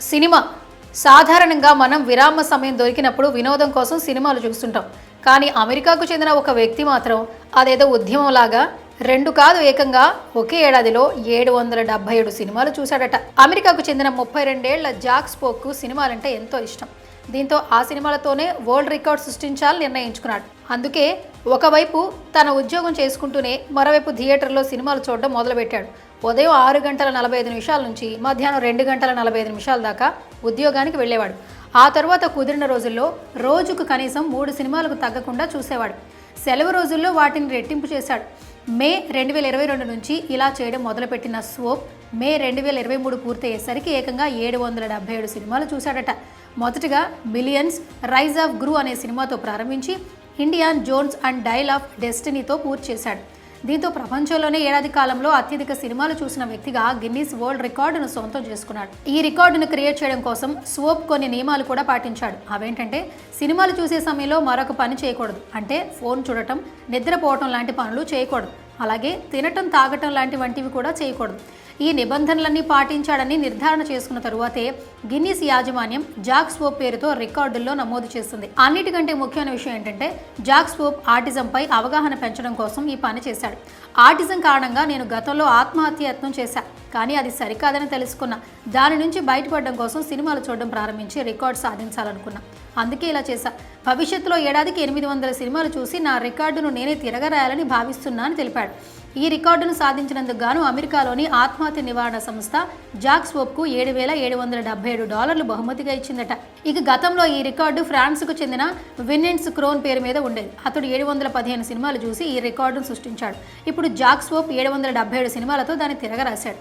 Cinema సాధారణంగా మనం విరామ సమయం దొరికినప్పుడు వినోదం కోసం సినిమాలు చూస్తుంటాం. కానీ అమెరికాకు చెందిన ఒక వ్యక్తి మాత్రం అదేదో ఉద్యమంలాగా రెండు కాదు ఏకంగా ఒకే ఏడాదిలో 777 సినిమాలు చూశాడట. అమెరికాకు చెందిన 32 ఏళ్ల జాక్ స్పోక్ సినిమాలంటే ఎంతో ఇష్టం. దీంతో ఆ సినిమాలతోనే వరల్డ్ రికార్డ్ సృష్టించాలని నిర్ణయించుకున్నాడు. అందుకే ఒకవైపు తన ఉద్యోగం చేసుకుంటూనే మరోవైపు థియేటర్లో సినిమాలు చూడడం మొదలుపెట్టాడు. ఉదయం 6:45 నుంచి మధ్యాహ్నం 2:45 దాకా ఉద్యోగానికి వెళ్ళేవాడు. ఆ తర్వాత కుదిరిన రోజుల్లో రోజుకు కనీసం 3 సినిమాలకు తగ్గకుండా చూసేవాడు. సెలవు రోజుల్లో వాటిని రెట్టింపు చేశాడు. మే 2022 నుంచి ఇలా చేయడం మొదలుపెట్టిన స్వోప్ మే 2023 పూర్తయ్యేసరికి ఏకంగా 777 సినిమాలు చూశాడట. మొదటగా మిలియన్స్, రైజ్ ఆఫ్ గ్రూ అనే సినిమాతో ప్రారంభించి Indiana Jones and dial of డెస్టినీతో పూర్తి చేశాడు. దీంతో ప్రపంచంలోనే ఏడాది కాలంలో అత్యధిక సినిమాలు చూసిన వ్యక్తిగా గిన్నిస్ వరల్డ్ రికార్డును సొంతం చేసుకున్నాడు. ఈ రికార్డును క్రియేట్ చేయడం కోసం స్వోప్ కొన్ని నియమాలు కూడా పాటించాడు. అవేంటంటే సినిమాలు చూసే సమయంలో మరొక పని చేయకూడదు. అంటే ఫోన్ చూడటం, నిద్రపోవటం లాంటి పనులు చేయకూడదు. అలాగే తినటం, తాగటం వంటివి కూడా చేయకూడదు. ఈ నిబంధనలన్నీ పాటించాడని నిర్ధారణ చేసుకున్న తరువాతే గిన్నిస్ యాజమాన్యం జాక్ స్వోప్ పేరుతో రికార్డుల్లో నమోదు చేస్తుంది. అన్నిటికంటే ముఖ్యమైన విషయం ఏంటంటే జాక్ స్వోప్ ఆటిజంపై అవగాహన పెంచడం కోసం ఈ పని చేశాడు. ఆటిజం కారణంగా నేను గతంలో ఆత్మహత్య యత్నం చేశా, కానీ అది సరికాదని తెలుసుకున్నా. దాని నుంచి బయటపడడం కోసం సినిమాలు చూడడం ప్రారంభించి రికార్డు సాధించాలనుకున్నా. అందుకే ఇలా చేశా. భవిష్యత్తులో ఏడాదికి 800 సినిమాలు చూసి నా రికార్డును నేనే తిరగరాయాలని భావిస్తున్నా అని తెలిపాడు. ఈ రికార్డును సాధించినందుకు గాను అమెరికాలోని ఆత్మహత్య నివారణ సంస్థ జాక్ స్వోప్కు $7,777 బహుమతిగా ఇచ్చిందట. ఇక గతంలో ఈ రికార్డు ఫ్రాన్స్కు చెందిన విన్నెన్స్ క్రోన్ పేరు మీద ఉండేది. అతడు 715 సినిమాలు చూసి ఈ రికార్డును సృష్టించాడు. ఇప్పుడు జాక్ స్వోప్ 777 సినిమాలతో దాన్ని తిరగరాశాడు.